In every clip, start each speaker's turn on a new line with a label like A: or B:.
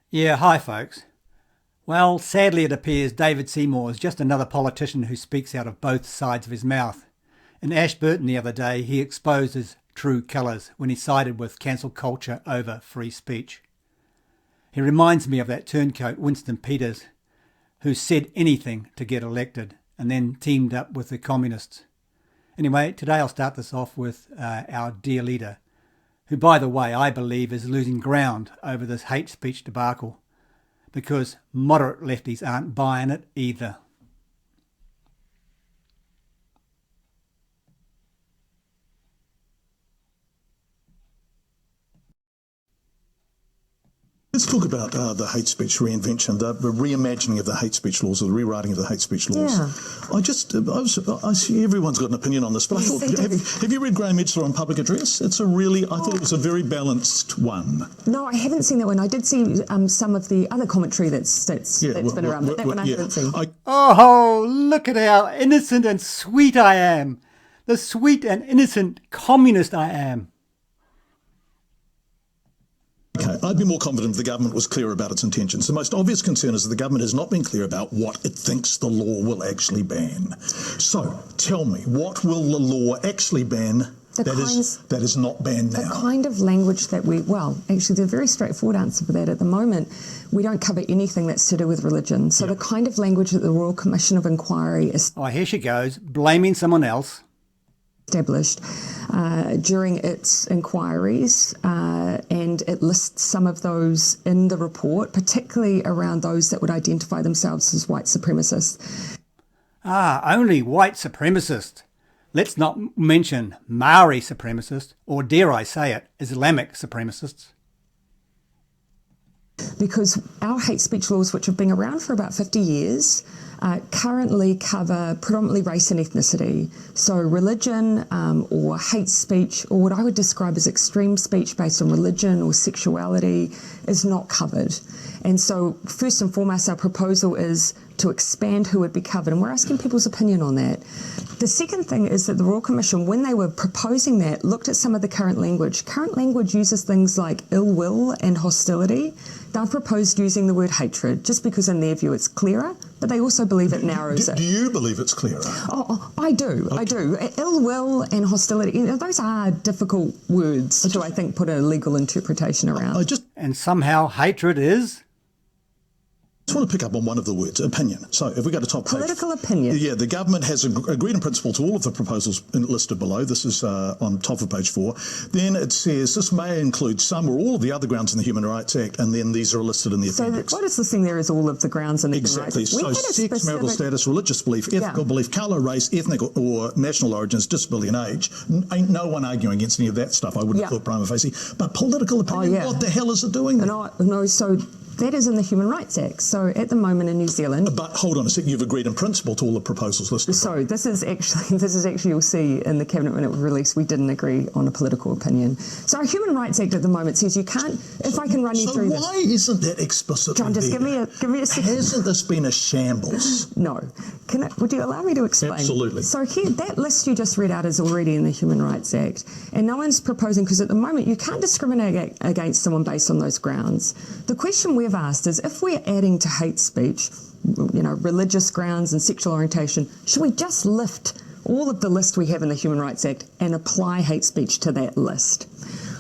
A: Yeah, hi folks. Well, sadly it appears David Seymour is just another politician who speaks out of both sides of his mouth. In Ashburton the other day, he exposed his true colours when he sided with cancel culture over free speech. He reminds me of that turncoat Winston Peters, who said anything to get elected and then teamed up with the communists. Anyway, today I'll start this off with our dear leader, who, by the way, I believe is losing ground over this hate speech debacle, because moderate lefties aren't buying it either.
B: Let's talk about the hate speech reinvention, the reimagining of the hate speech laws, or the rewriting of the hate speech laws.
C: Yeah.
B: I see everyone's got an opinion on this, but
C: Yes,
B: I
C: they
B: thought,
C: do.
B: have you read Graham Edgeler on public address? I thought it was a very balanced one.
C: No, I haven't seen that one. I did see some of the other commentary that's been around, but that one I haven't seen.
A: Oh, look at how innocent and sweet I am. The sweet and innocent communist I am.
B: Okay, I'd be more confident if the government was clear about its intentions. The most obvious concern is that the government has not been clear about what it thinks the law will actually ban. So, tell me, what will the law actually ban that is not banned now?
C: The kind of language that actually the very straightforward answer for that at the moment, we don't cover anything that's to do with religion. So the kind of language that the Royal Commission of Inquiry
A: Here she goes, blaming someone else.
C: established during its inquiries, and it lists some of those in the report, particularly around those that would identify themselves as white supremacists.
A: Only white supremacists. Let's not mention Maori supremacists, or dare I say it, Islamic supremacists.
C: Because our hate speech laws, which have been around for about 50 years, currently cover predominantly race and ethnicity. So religion or hate speech, or what I would describe as extreme speech based on religion or sexuality, is not covered. And so first and foremost, our proposal is to expand who would be covered, and we're asking people's opinion on that. The second thing is that the Royal Commission, when they were proposing that, looked at some of the current language. Current language uses things like ill will and hostility. They've proposed using the word hatred, just because in their view it's clearer, but they also believe it narrows it.
B: Do you believe it's clearer?
C: Oh, I do, okay. I do. Ill will and hostility, those are difficult words to, I think, put a legal interpretation around.
A: And somehow hatred is?
B: I just want to pick up on one of the words, opinion. So if we go to top page...
C: Political opinion.
B: Yeah, the government has agreed in principle to all of the proposals listed below. This is on top of page 4. Then it says this may include some or all of the other grounds in the Human Rights Act, and then these are listed in the appendix.
C: So what is listing there is all of the grounds in the Human Rights Act.
B: Exactly. So sex, marital status, religious belief, ethical belief, colour, race, ethnic or national origins, disability and age. Ain't no one arguing against any of that stuff, I wouldn't have thought prima facie. But political opinion, what the hell is it doing?
C: No, so that is in the Human Rights Act. So at the moment in New Zealand...
B: But hold on a second, you've agreed in principle to all the proposals listed.
C: So this is actually, you'll see in the Cabinet when it was released, we didn't agree on a political opinion. So our Human Rights Act at the moment says you can't, if I can run you through this...
B: So why isn't that explicitly
C: John, just give me a second.
B: Hasn't this been a shambles?
C: No. Would you allow me to explain?
B: Absolutely.
C: So here, that list you just read out is already in the Human Rights Act, and no one's proposing, because at the moment you can't discriminate against someone based on those grounds. The question we've asked is, if we're adding to hate speech, religious grounds and sexual orientation, should we just lift all of the list we have in the Human Rights Act and apply hate speech to that list?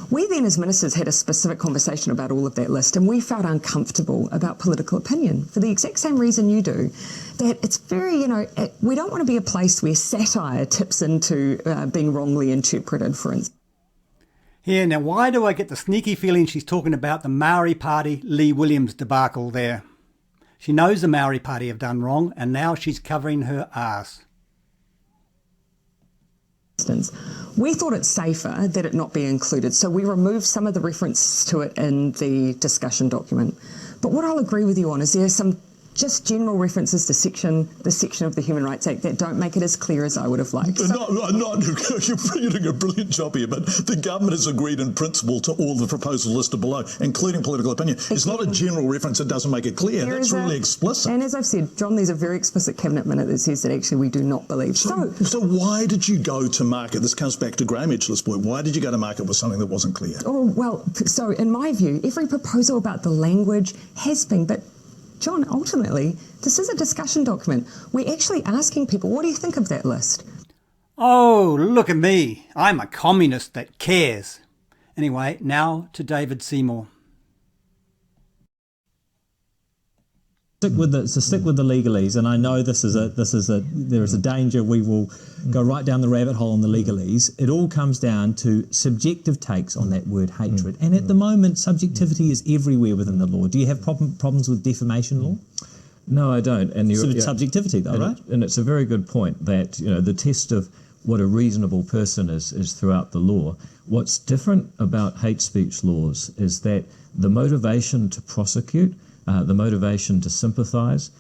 C: We then as ministers had a specific conversation about all of that list, and we felt uncomfortable about political opinion for the exact same reason you do, that it's very, we don't want to be a place where satire tips into being wrongly interpreted, for instance.
A: Yeah, now why do I get the sneaky feeling she's talking about the Maori Party Lee Williams debacle there? She knows the Maori Party have done wrong, and now she's covering her arse.
C: We thought it safer that it not be included, so we removed some of the reference to it in the discussion document. But what I'll agree with you on is there are some just general references to the section of the Human Rights Act that don't make it as clear as I would have liked.
B: You're doing a brilliant job here, but the government has agreed in principle to all the proposals listed below, including political opinion. It's not a general reference that doesn't make it clear. That's really explicit.
C: And as I've said, John, there's a very explicit cabinet minute that says that actually we do not believe.
B: So why did you go to market? This comes back to Graham Edgelow's point. Why did you go to market with something that wasn't clear?
C: Oh, well, so in my view, every proposal about the language has been, but John, ultimately, this is a discussion document. We're actually asking people, what do you think of that list?
A: Oh, look at me. I'm a communist that cares. Anyway, now to David Seymour.
D: Stick with the legalese, and I know there is a danger we will go right down the rabbit hole on the legalese. It all comes down to subjective takes on that word hatred, and at the moment, subjectivity is everywhere within the law. Do you have problems with defamation law?
E: No, I don't. And
D: subjectivity, though, right?
E: And it's a very good point that the test of what a reasonable person is throughout the law. What's different about hate speech laws is that the motivation to prosecute, the motivation to sympathise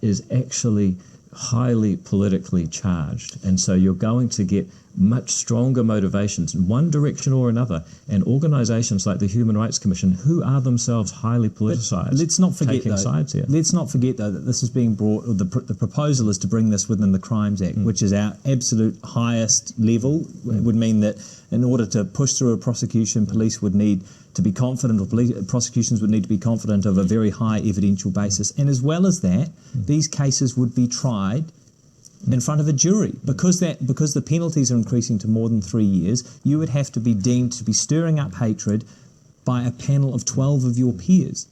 E: is actually highly politically charged. And so you're going to get much stronger motivations in one direction or another. And organisations like the Human Rights Commission, who are themselves highly politicised,
D: let's not forget,
E: taking sides here.
D: Let's not forget, though, that this is being brought, or the proposal is to bring this within the Crimes Act, which is our absolute highest level. It would mean that in order to push through a prosecution, police would need to be confident, or prosecutions would need to be confident of a very high evidential basis. And as well as that, these cases would be tried in front of a jury. Because the penalties are increasing to more than 3 years, you would have to be deemed to be stirring up hatred by a panel of 12 of your peers.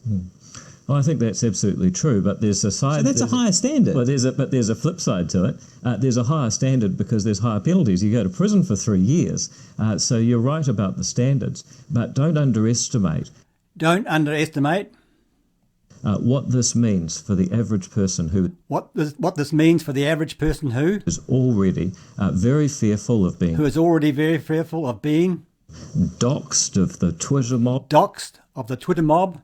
E: Well, I think that's absolutely true, but there's a side...
D: So that's a higher standard.
E: Well, there's a flip side to it. There's a higher standard because there's higher penalties. You go to prison for 3 years. So you're right about the standards, but don't underestimate...
A: Don't underestimate...
E: what this means for the average person who...
A: What this means for the average person who...
E: is already very fearful of being...
A: Who is already very fearful of being...
E: doxed of the Twitter mob...
A: Doxed of the Twitter mob...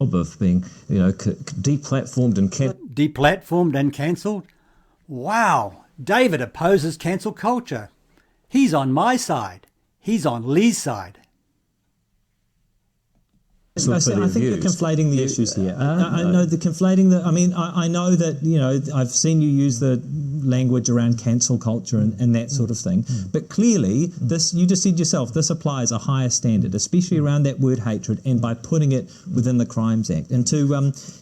E: of being, deplatformed and
A: deplatformed and cancelled. Wow, David opposes cancel culture. He's on my side. He's on Lee's side.
D: I think you're conflating the issues here. I know the conflating. I know that I've seen you use the language around cancel culture and that sort of thing. But clearly, this, you just said yourself, this applies a higher standard, especially around that word hatred, and by putting it within the Crimes Act. And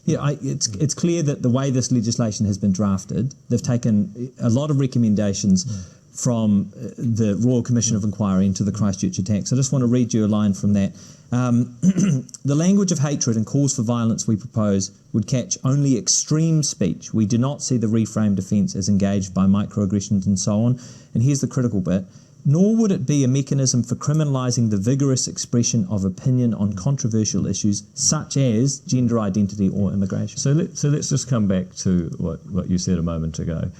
D: it's clear that the way this legislation has been drafted, they've taken a lot of recommendations from the Royal Commission of Inquiry into the Christchurch attacks. I just want to read you a line from that. The language of hatred and calls for violence we propose would catch only extreme speech. We do not see the reframed offence as engaged by microaggressions and so on. And here's the critical bit. Nor would it be a mechanism for criminalising the vigorous expression of opinion on controversial issues such as gender identity or immigration.
E: So let's just come back to what you said a moment ago.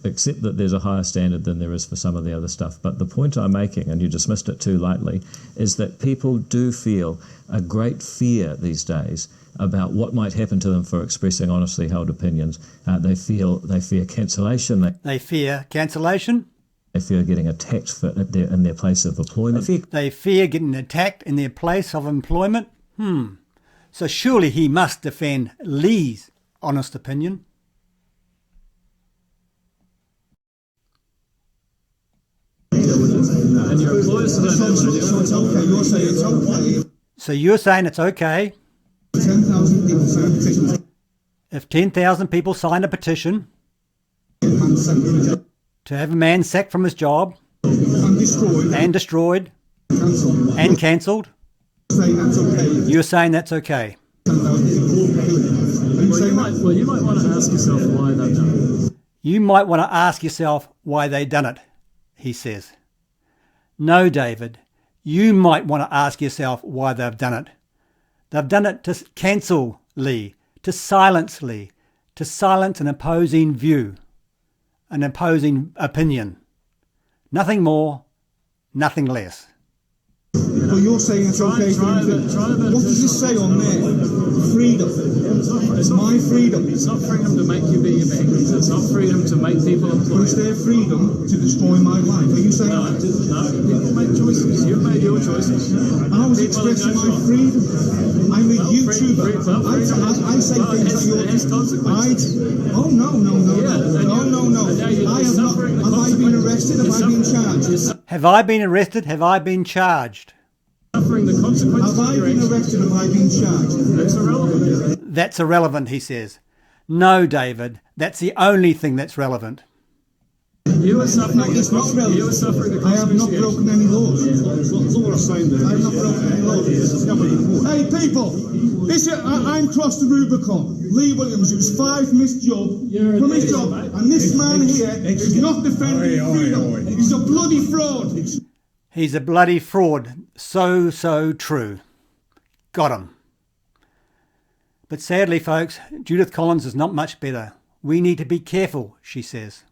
E: Except that there's a higher standard than there is for some of the other stuff. But the point I'm making, and you dismissed it too lightly, is that people do feel a great fear these days about what might happen to them for expressing honestly held opinions. They fear cancellation.
A: They fear cancellation.
E: They fear getting attacked in their place of employment.
A: They fear getting attacked in their place of employment. So surely he must defend Lee's honest opinion. So you're saying it's okay if 10,000 people sign a petition to have a man sacked from his job and destroyed and cancelled? You're saying that's okay.
E: Well, you might want to ask yourself why they've done it.
A: You might want to ask yourself why they done it, he says. No, David, you might want to ask yourself why they've done it. They've done it to cancel Lee, to silence an opposing view, an opposing opinion. Nothing more, nothing less.
B: Well,
F: you're saying it's okay for him to... What does it say on there? Freedom. It's my freedom.
E: It's not freedom to make you be your bank. It's not freedom to make people employed.
F: It's their freedom to destroy my life. Are you saying that?
E: No, people make choices. You've made your choices.
F: I was expressing my freedom. I'm a YouTuber. I say things that you're... Oh, no. Have I been arrested? Have I been charged?
A: Have I been arrested? Have I been charged?
E: Suffering the consequences.
F: Have I been arrested? Have I been charged?
E: That's irrelevant.
A: That's irrelevant, he says. No, David, that's the only thing that's relevant.
E: You were suffering.
F: It's not relevant.
E: You were suffering the
F: I have not broken any laws. That's what I'm saying there. I have not broken any laws. Hey, people, I'm crossed the Rubicon. Lee Williams, who's 5 missed job from his job, and this man here is not defending freedom. He's a bloody fraud.
A: He's a bloody fraud. So true. Got him. But sadly, folks, Judith Collins is not much better. We need to be careful, she says.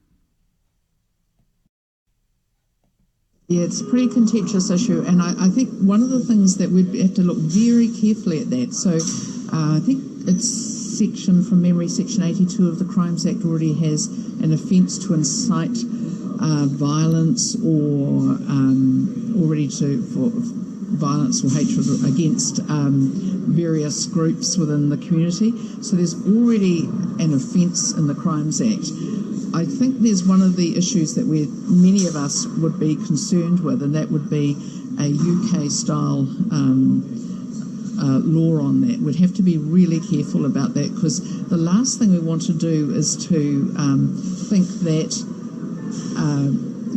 G: Yeah, it's a pretty contentious issue, and I think one of the things that we'd have to look very carefully at that. So I think it's from memory, Section 82 of the Crimes Act already has an offence to incite violence or for violence or hatred against various groups within the community. So there's already an offence in the Crimes Act. I think there's one of the issues that many of us would be concerned with, and that would be a UK-style law on that. We'd have to be really careful about that, because the last thing we want to do is to think that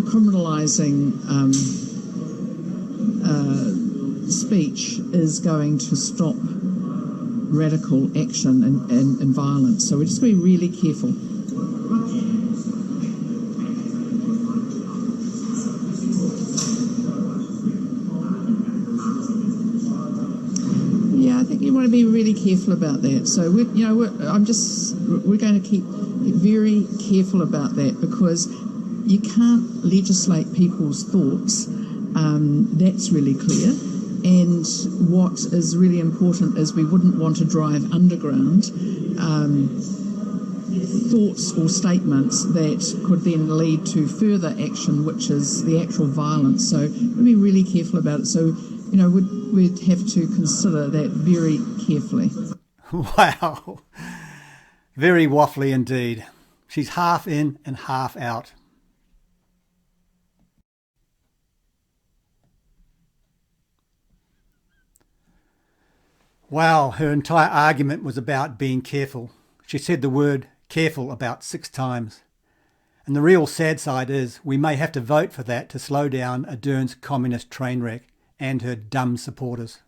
G: criminalising speech is going to stop radical action and violence. So we're just going to be really careful. Yeah, I think you want to be really careful about that. So we're going to keep very careful about that, because you can't legislate people's thoughts. That's really clear. And what is really important is we wouldn't want to drive underground thoughts or statements that could then lead to further action, which is the actual violence. So we'll be really careful about it. So, we'd have to consider that very carefully.
A: Wow. Very waffly indeed. She's half in and half out. Wow, her entire argument was about being careful. She said the word careful about 6 times. And the real sad side is we may have to vote for that to slow down Ardern's communist train wreck and her dumb supporters.